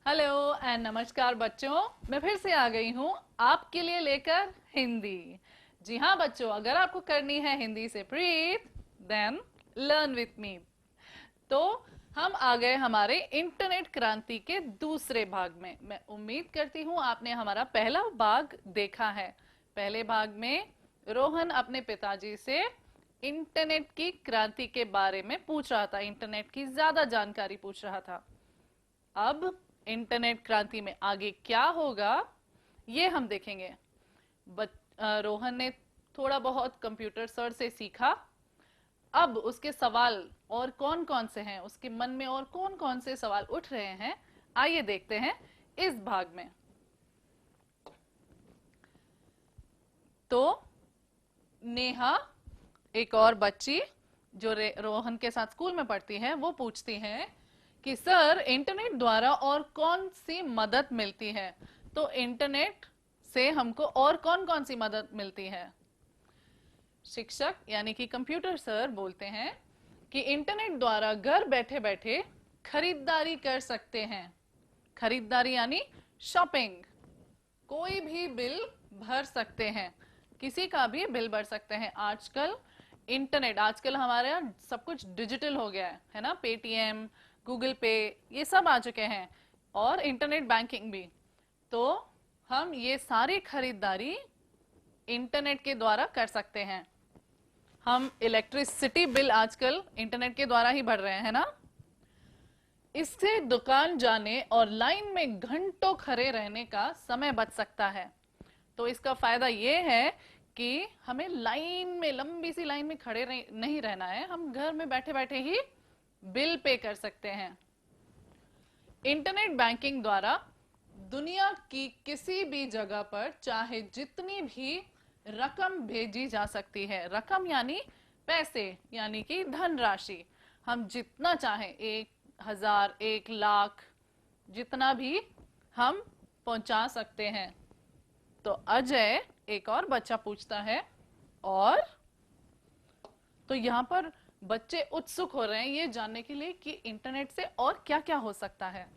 Hello and नमस्कार बच्चों। मैं फिर से आ गई हूँ आपके लिए लेकर हिंदी। जी हाँ बच्चों, अगर आपको करनी है हिंदी से प्रीत देन लर्न विथ मी। तो हम आ गए हमारे इंटरनेट क्रांति के दूसरे भाग में। मैं उम्मीद करती हूँ आपने हमारा पहला भाग देखा है। पहले भाग में रोहन अपने पिताजी से इंटरनेट की क्रांति के बारे में पूछ रहा था, इंटरनेट की ज्यादा जानकारी पूछ रहा था। अब इंटरनेट क्रांति में आगे क्या होगा ये हम देखेंगे। रोहन ने थोड़ा बहुत कंप्यूटर सर से सीखा। अब उसके सवाल और कौन कौन से हैं, उसके मन में और कौन कौन से सवाल उठ रहे हैं, आइए देखते हैं इस भाग में। तो नेहा, एक और बच्ची जो रोहन के साथ स्कूल में पढ़ती है, वो पूछती है कि सर इंटरनेट द्वारा और कौन सी मदद मिलती है। तो इंटरनेट से हमको और कौन कौन सी मदद मिलती है। शिक्षक यानी कि कंप्यूटर सर बोलते हैं कि इंटरनेट द्वारा घर बैठे बैठे खरीदारी कर सकते हैं। खरीदारी यानी शॉपिंग। कोई भी बिल भर सकते हैं, किसी का भी बिल भर सकते हैं। आजकल इंटरनेट, आजकल हमारे यहाँ सब कुछ डिजिटल हो गया है ना। पेटीएम, गूगल पे, ये सब आ चुके हैं और इंटरनेट बैंकिंग भी। तो हम ये सारी खरीदारी इंटरनेट के द्वारा कर सकते हैं। हम इलेक्ट्रिसिटी बिल आजकल इंटरनेट के द्वारा ही भर रहे हैं ना। इससे दुकान जाने और लाइन में घंटों खड़े रहने का समय बच सकता है। तो इसका फायदा ये है कि हमें लाइन में, लंबी सी लाइन में खड़े नहीं रहना है। हम घर में बैठे बैठे ही बिल पे कर सकते हैं। इंटरनेट बैंकिंग द्वारा दुनिया की किसी भी जगह पर चाहे जितनी भी रकम भेजी जा सकती है। रकम यानी पैसे, यानी कि धनराशि। हम जितना चाहे, 1,000, 1,00,000, जितना भी हम पहुंचा सकते हैं। तो अजय, एक और बच्चा पूछता है, और तो यहाँ पर बच्चे उत्सुक हो रहे हैं ये जानने के लिए कि इंटरनेट से और क्या क्या हो सकता है।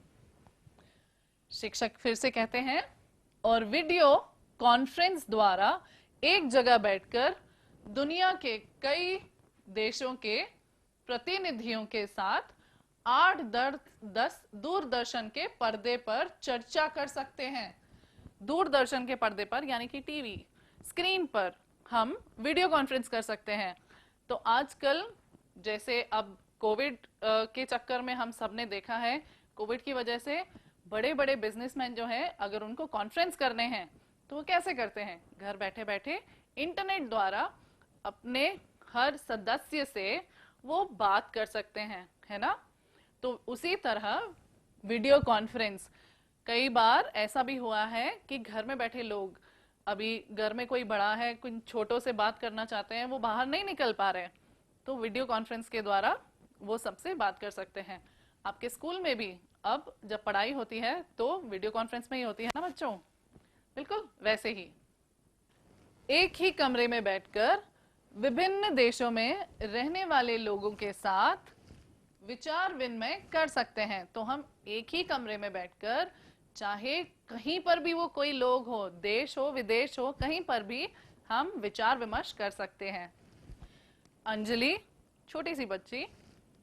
शिक्षक फिर से कहते हैं, और वीडियो कॉन्फ्रेंस द्वारा एक जगह बैठकर दुनिया के कई देशों के प्रतिनिधियों के साथ 8-10 दूरदर्शन के पर्दे पर चर्चा कर सकते हैं। दूरदर्शन के पर्दे पर यानी कि टीवी स्क्रीन पर हम वीडियो कॉन्फ्रेंस कर सकते हैं। तो आजकल जैसे अब कोविड के चक्कर में हम सबने देखा है, कोविड की वजह से बड़े बड़े बिजनेसमैन जो हैं, अगर उनको कॉन्फ्रेंस करने हैं तो वो कैसे करते हैं, घर बैठे बैठे इंटरनेट द्वारा अपने हर सदस्य से वो बात कर सकते हैं, है ना। तो उसी तरह वीडियो कॉन्फ्रेंस, कई बार ऐसा भी हुआ है कि घर में बैठे लोग, अभी घर में कोई बड़ा है, कुछ छोटों से बात करना चाहते हैं, वो बाहर नहीं निकल पा रहे हैं, तो वीडियो कॉन्फ्रेंस के द्वारा वो सबसे बात कर सकते हैं। आपके स्कूल में भी अब जब पढ़ाई होती है तो वीडियो कॉन्फ्रेंस में ही होती है ना बच्चों। बिल्कुल वैसे ही एक ही कमरे में बैठकर विभिन्न देशों में रहने वाले लोगों के साथ विचार विनिमय कर सकते हैं। तो हम एक ही कमरे में बैठकर, चाहे कहीं पर भी वो कोई लोग हो, देश हो विदेश हो, कहीं पर भी हम विचार विमर्श कर सकते हैं। अंजलि, छोटी सी बच्ची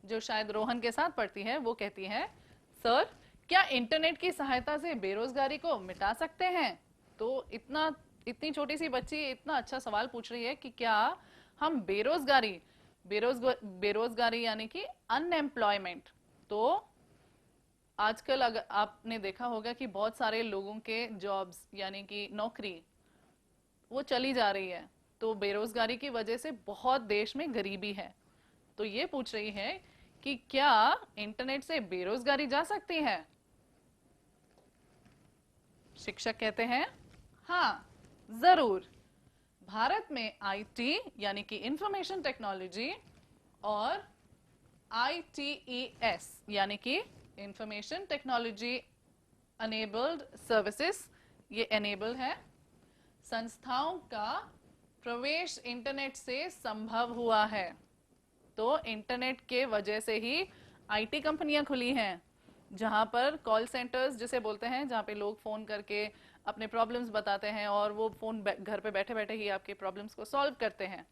जो शायद रोहन के साथ पढ़ती है, वो कहती है, सर क्या इंटरनेट की सहायता से बेरोजगारी को मिटा सकते हैं। तो इतनी छोटी सी बच्ची इतना अच्छा सवाल पूछ रही है कि क्या हम बेरोजगारी यानी कि अनएम्प्लॉयमेंट। तो आजकल अगर आपने देखा होगा कि बहुत सारे लोगों के जॉब्स यानी कि नौकरी वो चली जा रही है। तो बेरोजगारी की वजह से बहुत देश में गरीबी है। तो ये पूछ रही है कि क्या इंटरनेट से बेरोजगारी जा सकती है। शिक्षक कहते हैं, हाँ जरूर। भारत में आईटी यानी कि इंफॉर्मेशन टेक्नोलॉजी और ITES यानी कि इंफॉर्मेशन टेक्नोलॉजी अनेबल्ड सर्विसेज, ये एनेबल है। संस्थाओं का प्रवेश इंटरनेट से संभव हुआ है। तो इंटरनेट के वजह से ही आईटी कंपनियां खुली हैं। जहां पर कॉल सेंटर्स जिसे बोलते हैं, जहां पे लोग फोन करके अपने प्रॉब्लम्स बताते हैं और वो फोन घर पे बैठे बैठे ही आपके प्रॉब्लम्स को सॉल्व करते हैं।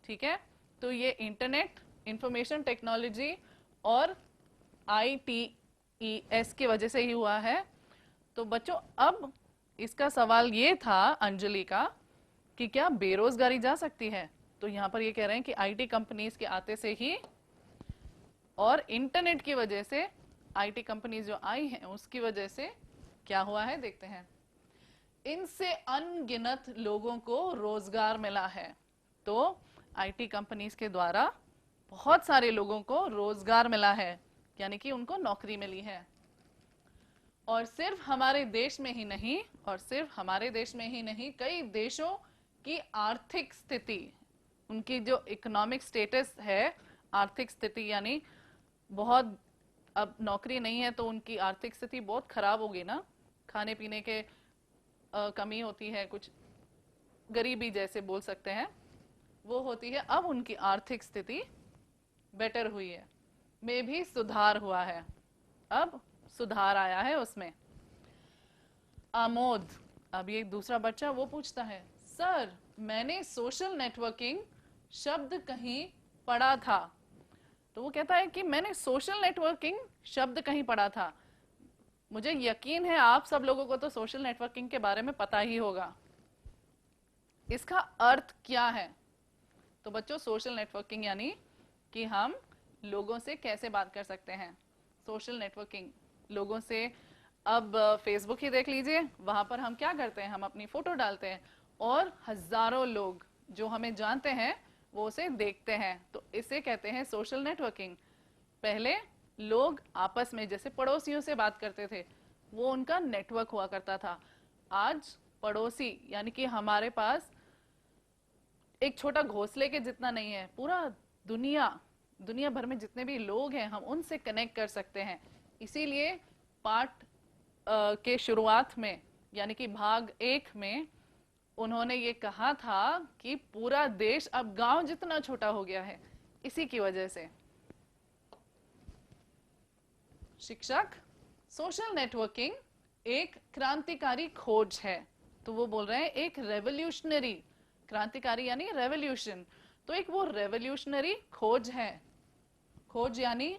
ठीक है, तो ये इंटरनेट, इंफॉर्मेशन टेक्नोलॉजी और ITES की वजह से ही हुआ है। तो बच्चों, अब इसका सवाल ये था अंजलि का कि क्या बेरोजगारी जा सकती है? तो यहां पर ये कह रहे हैं कि IT कंपनीज के आते से ही और इंटरनेट की वजह से, IT कंपनीज जो आई हैं उसकी वजह से क्या हुआ है, देखते हैं। इनसे अनगिनत लोगों को रोजगार मिला है। तो IT कंपनीज के द्वारा बहुत सारे लोगों को रोजगार मिला है, यानी कि उनको नौकरी मिली है। और सिर्फ हमारे देश में ही नहीं, और सिर्फ हमारे देश में ही नहीं, कई देशों की आर्थिक स्थिति, उनकी जो इकोनॉमिक स्टेटस है, आर्थिक स्थिति यानी बहुत, अब नौकरी नहीं है तो उनकी आर्थिक स्थिति बहुत खराब होगी ना, खाने पीने के कमी होती है, कुछ गरीबी जैसे बोल सकते हैं वो होती है। अब उनकी आर्थिक स्थिति बेटर हुई है, में भी सुधार हुआ है, अब सुधार आया है उसमें। आमोद, अब ये दूसरा बच्चा वो पूछता है, सर मैंने सोशल नेटवर्किंग शब्द कहीं पढ़ा था। तो वो कहता है कि मैंने सोशल नेटवर्किंग शब्द कहीं पढ़ा था। मुझे यकीन है आप सब लोगों को तो सोशल नेटवर्किंग के बारे में पता ही होगा। इसका अर्थ क्या है? तो बच्चों, सोशल नेटवर्किंग यानी कि हम लोगों से कैसे बात कर सकते हैं। सोशल नेटवर्किंग लोगों से, अब फेसबुक ही देख लीजिए, वहां पर हम क्या करते हैं, हम अपनी फोटो डालते हैं और हजारों लोग जो हमें जानते हैं वो उसे देखते हैं, तो इसे कहते हैं सोशल नेटवर्किंग। पहले लोग आपस में जैसे पड़ोसियों से बात करते थे, वो उनका नेटवर्क हुआ करता था। आज पड़ोसी यानी कि हमारे पास एक छोटा घोंसले के जितना नहीं है, पूरा दुनिया भर में जितने भी लोग हैं हम उनसे कनेक्ट कर सकते हैं। इसीलिए पार्ट के शुरुआत में यानी कि भाग 1 में उन्होंने ये कहा था कि पूरा देश अब गांव जितना छोटा हो गया है, इसी की वजह से। शिक्षक, सोशल नेटवर्किंग एक क्रांतिकारी खोज है। तो वो बोल रहे हैं एक रेवोल्यूशनरी, क्रांतिकारी यानी रेवोल्यूशन, तो एक वो रेवोल्यूशनरी खोज है। खोज यानी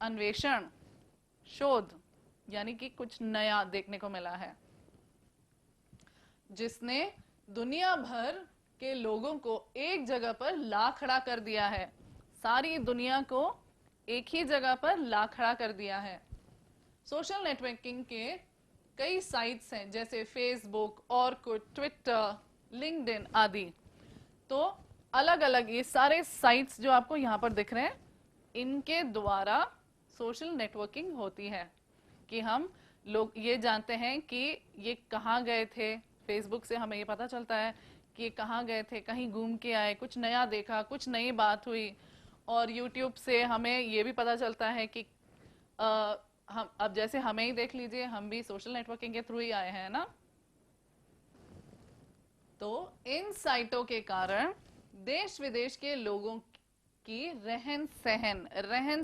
अन्वेषण, शोध, यानी कि कुछ नया देखने को मिला है, जिसने दुनिया भर के लोगों को एक जगह पर ला खड़ा कर दिया है। सारी दुनिया को एक ही जगह पर ला खड़ा कर दिया है। सोशल नेटवर्किंग के कई साइट्स हैं, जैसे फेसबुक, ऑरकुट, ट्विटर, लिंक्डइन आदि। तो अलग अलग ये सारे साइट्स जो आपको यहाँ पर दिख रहे हैं, इनके द्वारा सोशल नेटवर्किंग होती है कि हम लोग ये जानते हैं कि ये कहाँ गए थे। फेसबुक से हमें ये पता चलता है कि ये कहाँ गए थे, कहीं घूम के आए, कुछ नया देखा, कुछ नई बात हुई। और यूट्यूब से हमें ये भी पता चलता है कि हम, अब जैसे हमें ही देख लीजिए, हम भी सोशल नेटवर्किंग के थ्रू ही आए हैं ना। तो इन साइटों के कारण देश विदेश के लोगों की रहन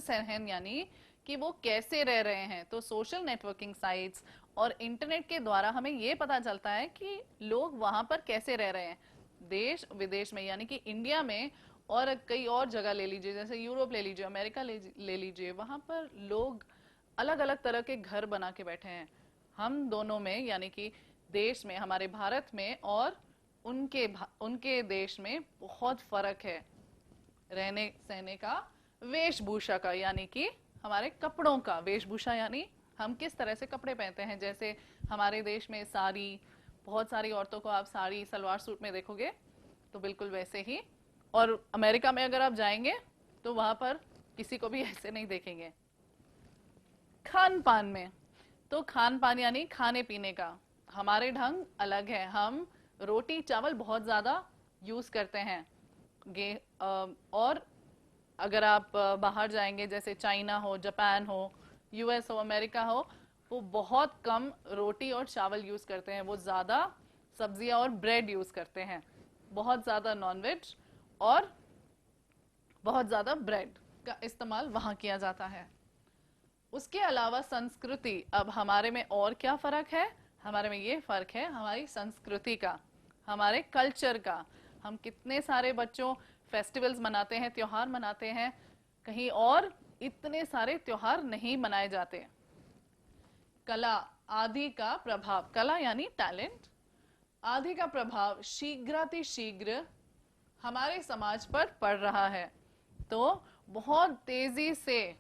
सहन यानी कि वो कैसे रह रहे हैं, तो सोशल नेटवर्किंग साइट्स और इंटरनेट के द्वारा हमें ये पता चलता है कि लोग वहां पर कैसे रह रहे हैं, देश विदेश में, यानी कि इंडिया में और कई और जगह ले लीजिए, जैसे यूरोप ले लीजिए, अमेरिका ले लीजिए, वहां पर लोग अलग अलग तरह के घर बना के बैठे हैं। हम दोनों में यानी कि देश में, हमारे भारत में और उनके देश में बहुत फर्क है, रहने सहने का, वेशभूषा का, यानी कि हमारे कपड़ों का, वेशभूषा यानी हम किस तरह से कपड़े पहनते हैं। जैसे हमारे देश में साड़ी, बहुत सारी औरतों को आप साड़ी सलवार सूट में देखोगे, तो बिल्कुल वैसे ही। और अमेरिका में अगर आप जाएंगे तो वहां पर किसी को भी ऐसे नहीं देखेंगे। खान पान में, तो खान पान यानी खाने पीने का हमारे ढंग अलग है। हम रोटी चावल बहुत ज्यादा यूज करते हैं। और अगर आप बाहर जाएंगे, जैसे चाइना हो, जापान हो, US हो, अमेरिका हो, वो बहुत कम रोटी और चावल यूज करते हैं, वो ज्यादा सब्जियां और ब्रेड यूज करते हैं, बहुत ज्यादा नॉनवेज और बहुत ज्यादा ब्रेड का इस्तेमाल वहां किया जाता है। उसके अलावा संस्कृति, अब हमारे में और क्या फर्क है? हमारे में ये फर्क है हमारी संस्कृति का, हमारे कल्चर का। हम कितने सारे बच्चों फेस्टिवल्स मनाते हैं, त्योहार मनाते हैं, कहीं और इतने सारे त्योहार नहीं मनाए जाते। कला आदि का प्रभाव, कला यानी टैलेंट, आदि का प्रभाव शीघ्रातिशीघ्र हमारे समाज पर पड़ रहा है। तो बहुत तेजी से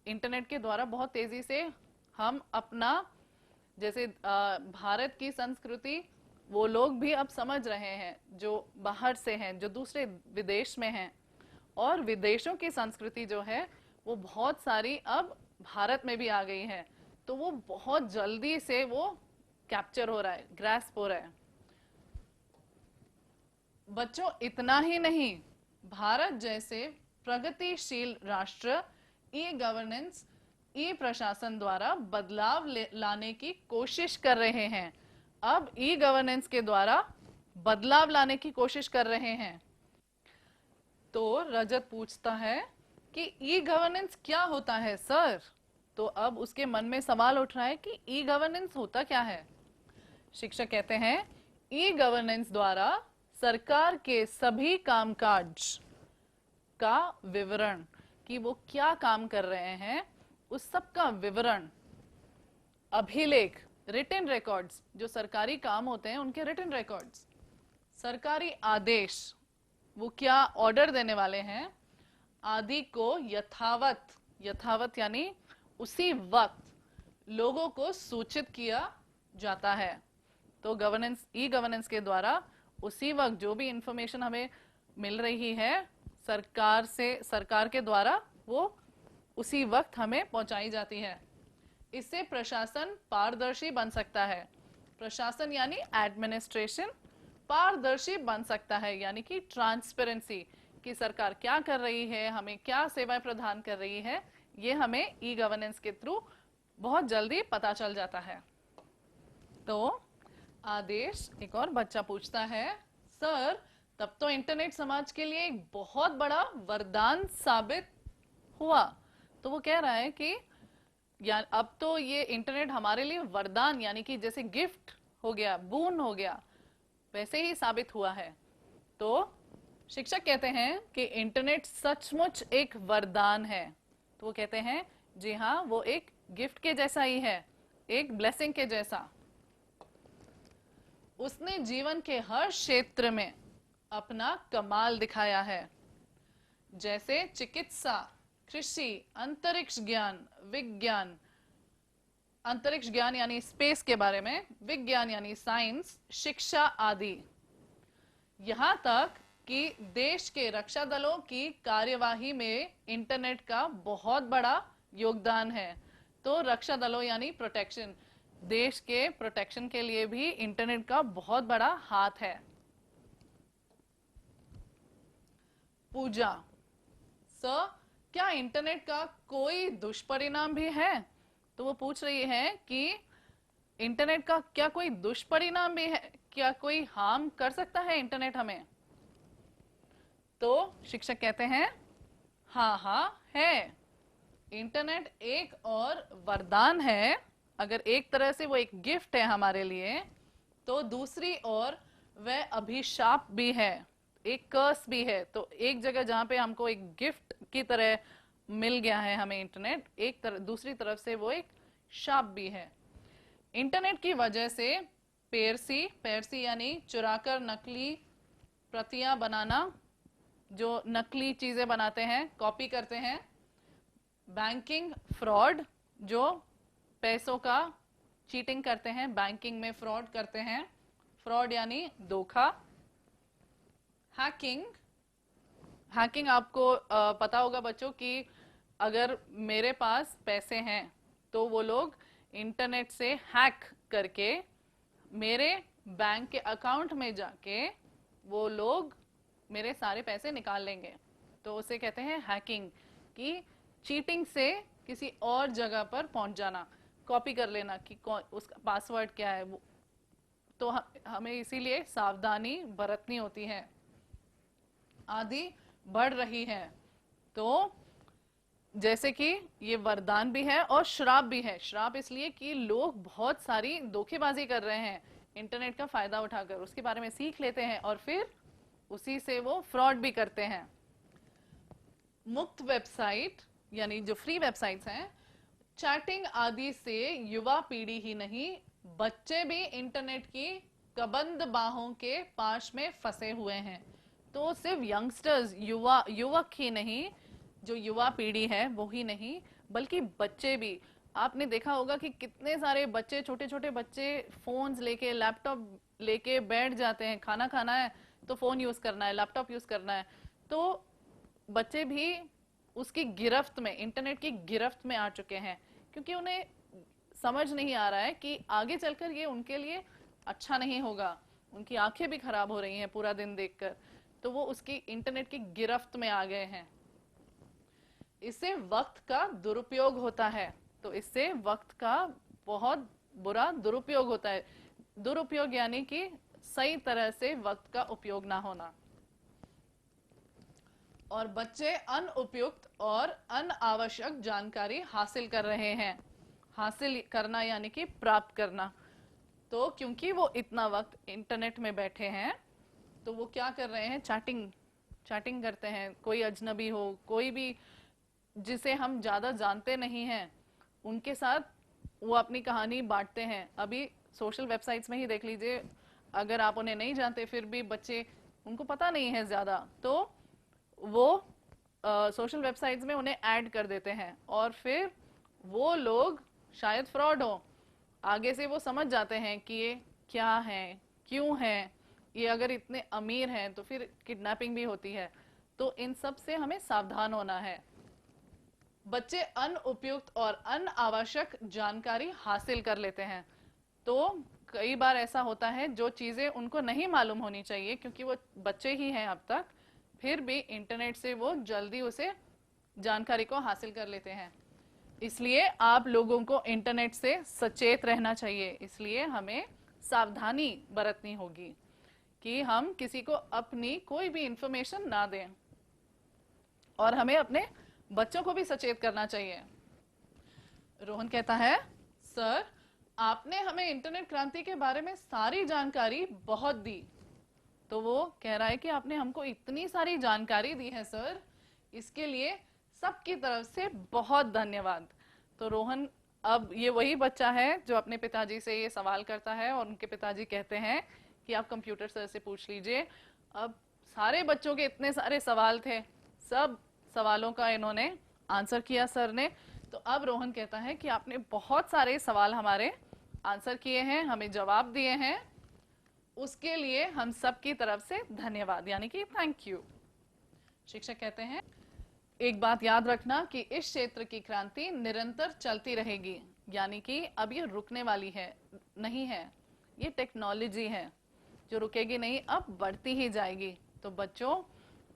इंटरनेट के द्वारा बहुत तेजी से हम अपना, जैसे भारत की संस्कृति वो लोग भी अब समझ रहे हैं जो बाहर से हैं, जो दूसरे विदेश में हैं, और विदेशों की संस्कृति जो है वो बहुत सारी अब भारत में भी आ गई है। तो वो बहुत जल्दी से वो कैप्चर हो रहा है, ग्रास्प हो रहा है। बच्चों इतना ही नहीं, भारत जैसे प्रगतिशील राष्ट्र ई गवर्नेंस, ई प्रशासन द्वारा बदलाव लाने की कोशिश कर रहे हैं। अब ई गवर्नेंस के द्वारा बदलाव लाने की कोशिश कर रहे हैं। तो रजत पूछता है कि ई गवर्नेंस क्या होता है सर? तो अब उसके मन में सवाल उठ रहा है कि ई गवर्नेंस होता क्या है। शिक्षक कहते हैं ई गवर्नेंस द्वारा सरकार के सभी कामकाज का विवरण, कि वो क्या काम कर रहे हैं उस सब का विवरण, अभिलेख, रिटन रिकॉर्ड्स, जो सरकारी काम होते हैं उनके रिटन रिकॉर्ड्स, सरकारी आदेश, वो क्या ऑर्डर देने वाले हैं, आदि को यथावत, यथावत यानी उसी वक्त लोगों को सूचित किया जाता है। तो गवर्नेंस, ई गवर्नेंस के द्वारा उसी वक्त जो भी इंफॉर्मेशन हमें मिल रही है सरकार से, सरकार के द्वारा वो उसी वक्त हमें पहुंचाई जाती है। इससे प्रशासन पारदर्शी बन सकता है। प्रशासन यानी एडमिनिस्ट्रेशन पारदर्शी बन सकता है, यानी कि ट्रांसपेरेंसी, कि सरकार क्या कर रही है, हमें क्या सेवाएं प्रदान कर रही है, ये हमें ई गवर्नेंस के थ्रू बहुत जल्दी पता चल जाता है। तो आदेश, एक और बच्चा पूछता है सर तब तो इंटरनेट समाज के लिए एक बहुत बड़ा वरदान साबित हुआ। तो वो कह रहा है कि अब तो ये इंटरनेट हमारे लिए वरदान, यानी कि जैसे गिफ्ट हो गया, बून हो गया, वैसे ही साबित हुआ है। तो शिक्षक कहते हैं कि इंटरनेट सचमुच एक वरदान है। तो वो कहते हैं जी हाँ, वो एक गिफ्ट के जैसा ही है, एक ब्लेसिंग के जैसा। उसने जीवन के हर क्षेत्र में अपना कमाल दिखाया है, जैसे चिकित्सा, कृषि, अंतरिक्ष ज्ञान, विज्ञान, अंतरिक्ष ज्ञान यानी स्पेस के बारे में, विज्ञान यानी साइंस, शिक्षा आदि। यहां तक कि देश के रक्षा दलों की कार्यवाही में इंटरनेट का बहुत बड़ा योगदान है। तो रक्षा दलों यानी प्रोटेक्शन, देश के प्रोटेक्शन के लिए भी इंटरनेट का बहुत बड़ा हाथ है। पूजा, सर क्या इंटरनेट का कोई दुष्परिणाम भी है? तो वो पूछ रही है कि इंटरनेट का क्या कोई दुष्परिणाम भी है, क्या कोई हार्म कर सकता है इंटरनेट हमें? तो शिक्षक कहते हैं हाँ हाँ है। इंटरनेट एक और वरदान है, अगर एक तरह से वो एक गिफ्ट है हमारे लिए, तो दूसरी ओर वह अभिशाप भी है, एक कर्स भी है। तो एक जगह जहां पे हमको एक गिफ्ट की तरह मिल गया है हमें इंटरनेट, एक तरह दूसरी तरफ से वो एक शाप भी है। इंटरनेट की वजह से पेरसी, पेरसी यानी चुराकर नकली प्रतियां बनाना, जो नकली चीजें बनाते हैं, कॉपी करते हैं, बैंकिंग फ्रॉड, जो पैसों का चीटिंग करते हैं, बैंकिंग में फ्रॉड करते हैं, फ्रॉड यानी धोखा, हैकिंग, हैकिंग आपको पता होगा बच्चों कि अगर मेरे पास पैसे हैं तो वो लोग इंटरनेट से हैक करके मेरे बैंक के अकाउंट में जाके वो लोग मेरे सारे पैसे निकाल लेंगे। तो उसे कहते हैं हैकिंग, कि चीटिंग से किसी और जगह पर पहुंच जाना, कॉपी कर लेना कि उसका पासवर्ड क्या है वो। तो हमें इसीलिए सावधानी बरतनी होती है। आदि बढ़ रही है। तो जैसे कि ये वरदान भी है और श्राप भी है। श्राप इसलिए कि लोग बहुत सारी धोखेबाजी कर रहे हैं इंटरनेट का फायदा उठाकर, उसके बारे में सीख लेते हैं और फिर उसी से वो फ्रॉड भी करते हैं। मुक्त वेबसाइट यानी जो फ्री वेबसाइट्स हैं, चैटिंग आदि से युवा पीढ़ी ही नहीं बच्चे भी इंटरनेट की कबंद बाहों के पाश में फंसे हुए हैं। तो सिर्फ यंगस्टर्स, युवक ही नहीं, जो युवा पीढ़ी है वो ही नहीं, बल्कि बच्चे भी। आपने देखा होगा कि कितने सारे बच्चे, छोटे छोटे बच्चे फोन्स लेके, लैपटॉप लेके बैठ जाते हैं। खाना खाना है तो फोन यूज करना है, लैपटॉप यूज करना है। तो बच्चे भी उसकी गिरफ्त में, इंटरनेट की गिरफ्त में आ चुके हैं, क्योंकि उन्हें समझ नहीं आ रहा है कि आगे चलकर ये उनके लिए अच्छा नहीं होगा। उनकी आंखें भी खराब हो रही हैं पूरा दिन देखकर, तो वो उसकी इंटरनेट की गिरफ्त में आ गए हैं। इससे वक्त का दुरुपयोग होता है। तो इससे वक्त का बहुत बुरा दुरुपयोग होता है। दुरुपयोग यानी कि सही तरह से वक्त का उपयोग ना होना। और बच्चे अनुपयुक्त और अनावश्यक जानकारी हासिल कर रहे हैं। हासिल करना यानी कि प्राप्त करना। तो क्योंकि वो इतना वक्त इंटरनेट में बैठे हैं, तो वो क्या कर रहे हैं, चैटिंग करते हैं। कोई अजनबी हो, कोई भी जिसे हम ज्यादा जानते नहीं हैं, उनके साथ वो अपनी कहानी बांटते हैं। अभी सोशल वेबसाइट्स में ही देख लीजिए, अगर आप उन्हें नहीं जानते फिर भी बच्चे, उनको पता नहीं है ज्यादा, तो वो सोशल वेबसाइट्स में उन्हें ऐड कर देते हैं और फिर वो लोग शायद फ्रॉड हो, आगे से वो समझ जाते हैं कि ये क्या है, क्यों है, ये अगर इतने अमीर हैं तो फिर किडनैपिंग भी होती है। तो इन सब से हमें सावधान होना है। बच्चे अनुपयुक्त और अनावश्यक जानकारी हासिल कर लेते हैं। तो कई बार ऐसा होता है जो चीजें उनको नहीं मालूम होनी चाहिए, क्योंकि वो बच्चे ही हैं अब तक, फिर भी इंटरनेट से वो जल्दी उसे जानकारी को हासिल कर लेते हैं। इसलिए आप लोगों को इंटरनेट से सचेत रहना चाहिए। इसलिए हमें सावधानी बरतनी होगी कि हम किसी को अपनी कोई भी इंफॉर्मेशन ना दें, और हमें अपने बच्चों को भी सचेत करना चाहिए। रोहन कहता है, सर आपने हमें इंटरनेट क्रांति के बारे में सारी जानकारी बहुत दी। तो वो कह रहा है कि आपने हमको इतनी सारी जानकारी दी है सर, इसके लिए सबकी तरफ से बहुत धन्यवाद। तो रोहन अब ये वही बच्चा है जो अपने पिताजी से ये सवाल करता है और उनके पिताजी कहते हैं कि आप कंप्यूटर सर से पूछ लीजिए। अब सारे बच्चों के इतने सारे सवाल थे, सब सवालों का इन्होंने आंसर किया सर ने। तो अब रोहन कहता है कि आपने बहुत सारे सवाल हमारे आंसर किए हैं, हमें जवाब दिए हैं, उसके लिए हम सब की तरफ से धन्यवाद, यानी कि थैंक यू। शिक्षक कहते हैं, एक बात याद रखना कि इस क्षेत्र की क्रांति निरंतर चलती रहेगी, यानी कि अब ये रुकने वाली है नहीं है। ये टेक्नोलॉजी है जो रुकेगी नहीं, अब बढ़ती ही जाएगी। तो बच्चों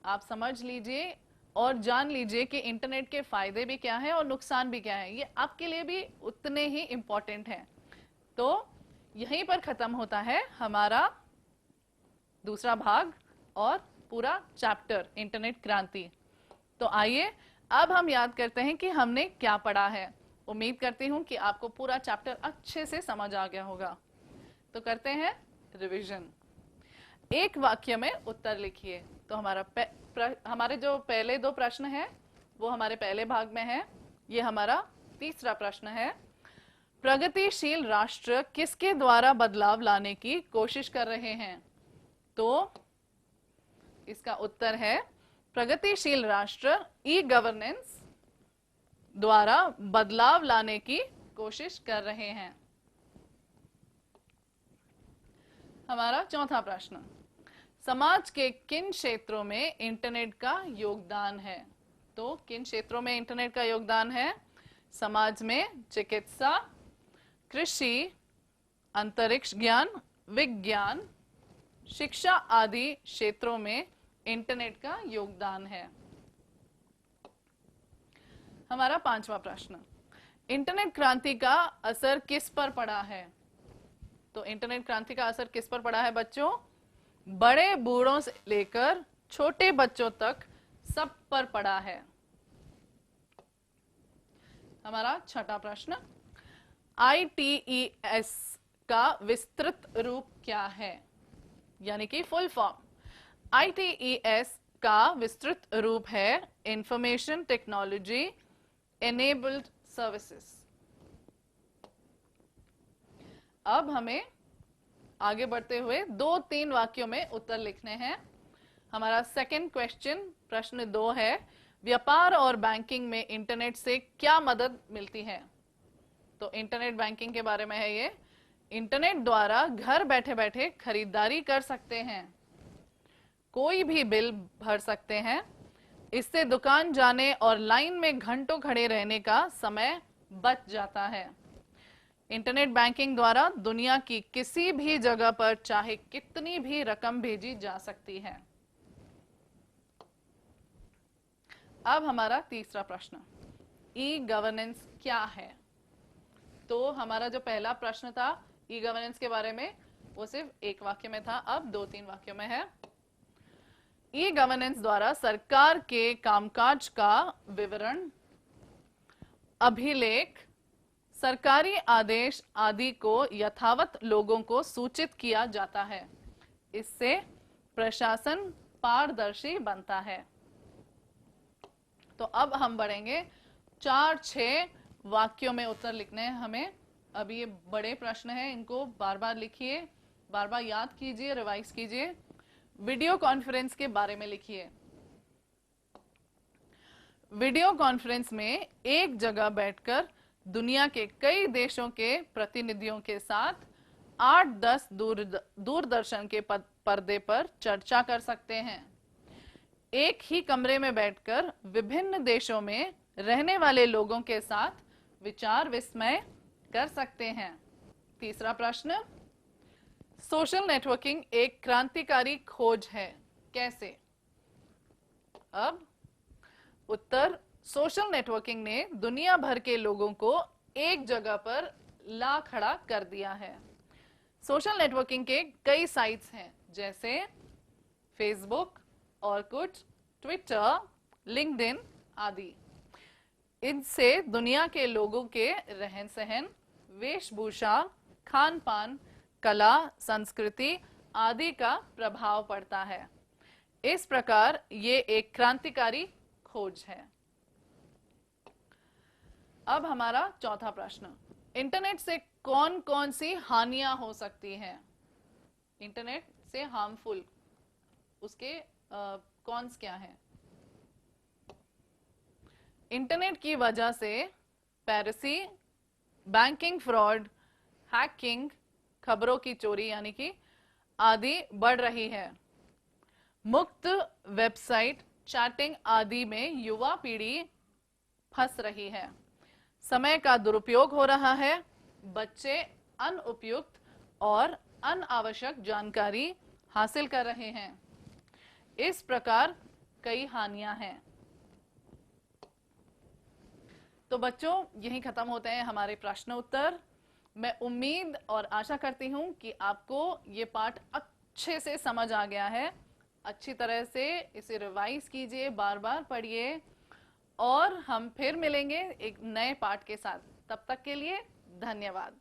आप समझ लीजिए और जान लीजिए कि इंटरनेट के फायदे भी क्या है और नुकसान भी क्या है, ये आपके लिए भी उतने ही इंपॉर्टेंट हैं। तो यहीं पर खत्म होता है हमारा दूसरा भाग और पूरा चैप्टर इंटरनेट क्रांति। तो आइए अब हम याद करते हैं कि हमने क्या पढ़ा है। उम्मीद करती हूं कि आपको पूरा चैप्टर अच्छे से समझ आ गया होगा। तो करते हैं रिवीजन। एक वाक्य में उत्तर लिखिए। तो हमारे जो पहले दो प्रश्न हैं वो हमारे पहले भाग में है। ये हमारा तीसरा प्रश्न है, प्रगतिशील राष्ट्र किसके द्वारा बदलाव लाने की कोशिश कर रहे हैं? तो इसका उत्तर है, प्रगतिशील राष्ट्र ई गवर्नेंस द्वारा बदलाव लाने की कोशिश कर रहे हैं। हमारा चौथा प्रश्न, समाज के किन क्षेत्रों में इंटरनेट का योगदान है? तो किन क्षेत्रों में इंटरनेट का योगदान है? समाज में चिकित्सा, कृषि, अंतरिक्ष ज्ञान, विज्ञान, शिक्षा आदि क्षेत्रों में इंटरनेट का योगदान है। हमारा पांचवा प्रश्न, इंटरनेट क्रांति का असर किस पर पड़ा है? तो इंटरनेट क्रांति का असर किस पर पड़ा है बच्चों? बड़े बूढ़ों से लेकर छोटे बच्चों तक सब पर पड़ा है। हमारा छठा प्रश्न, ITES का विस्तृत रूप क्या है, यानी कि फुल फॉर्म। ITES का विस्तृत रूप है इंफॉर्मेशन टेक्नोलॉजी एनेबल्ड सर्विसेज। अब हमें आगे बढ़ते हुए 2-3 वाक्यों में उत्तर लिखने हैं। हमारा सेकंड क्वेश्चन, प्रश्न 2 है, व्यापार और बैंकिंग में इंटरनेट से क्या मदद मिलती है। तो इंटरनेट बैंकिंग के बारे में है ये। इंटरनेट द्वारा घर बैठे बैठे खरीदारी कर सकते हैं, कोई भी बिल भर सकते हैं। इससे दुकान जाने और लाइन में घंटों खड़े रहने का समय बच जाता है। इंटरनेट बैंकिंग द्वारा दुनिया की किसी भी जगह पर चाहे कितनी भी रकम भेजी जा सकती है। अब हमारा तीसरा प्रश्न, ई गवर्नेंस क्या है। तो हमारा जो पहला प्रश्न था ई गवर्नेंस के बारे में, वो सिर्फ एक वाक्य में था, अब 2-3 वाक्यों में है। ई गवर्नेंस द्वारा सरकार के कामकाज का विवरण, अभिलेख, सरकारी आदेश आदि को यथावत लोगों को सूचित किया जाता है। इससे प्रशासन पारदर्शी बनता है। तो अब हम बढ़ेंगे 4-6 वाक्यों में उत्तर लिखने हैं हमें। अब ये बड़े प्रश्न हैं, इनको बार बार लिखिए, बार बार याद कीजिए, रिवाइज कीजिए। वीडियो कॉन्फ्रेंस के बारे में लिखिए। वीडियो कॉन्फ्रेंस में एक जगह बैठकर दुनिया के कई देशों के प्रतिनिधियों के साथ 8-10 दूरदर्शन के पर्दे पर चर्चा कर सकते हैं। एक ही कमरे में बैठकर विभिन्न देशों में रहने वाले लोगों के साथ विचार विस्मय कर सकते हैं। तीसरा प्रश्न, सोशल नेटवर्किंग एक क्रांतिकारी खोज है, कैसे। अब उत्तर, सोशल नेटवर्किंग ने दुनिया भर के लोगों को एक जगह पर ला खड़ा कर दिया है। सोशल नेटवर्किंग के कई साइट्स हैं, जैसे फेसबुक, ऑरकुट, ट्विटर, लिंक्डइन आदि। इनसे दुनिया के लोगों के रहन सहन, वेशभूषा, खान पान, कला, संस्कृति आदि का प्रभाव पड़ता है। इस प्रकार ये एक क्रांतिकारी खोज है। अब हमारा चौथा प्रश्न, इंटरनेट से कौन कौन सी हानियां हो सकती हैं। इंटरनेट से हार्मफुल उसके कॉन्स क्या हैं। इंटरनेट की वजह से पैरसी, बैंकिंग फ्रॉड, हैकिंग, खबरों की चोरी यानी कि आदि बढ़ रही है। मुक्त वेबसाइट, चैटिंग आदि में युवा पीढ़ी फंस रही है। समय का दुरुपयोग हो रहा है। बच्चे अनुपयुक्त और अनावश्यक जानकारी हासिल कर रहे हैं। इस प्रकार कई हानियां हैं। तो बच्चों, यही खत्म होते हैं हमारे प्रश्न उत्तर। मैं उम्मीद और आशा करती हूं कि आपको ये पाठ अच्छे से समझ आ गया है। अच्छी तरह से इसे रिवाइज कीजिए, बार बार पढ़िए, और हम फिर मिलेंगे एक नए पाठ के साथ। तब तक के लिए धन्यवाद।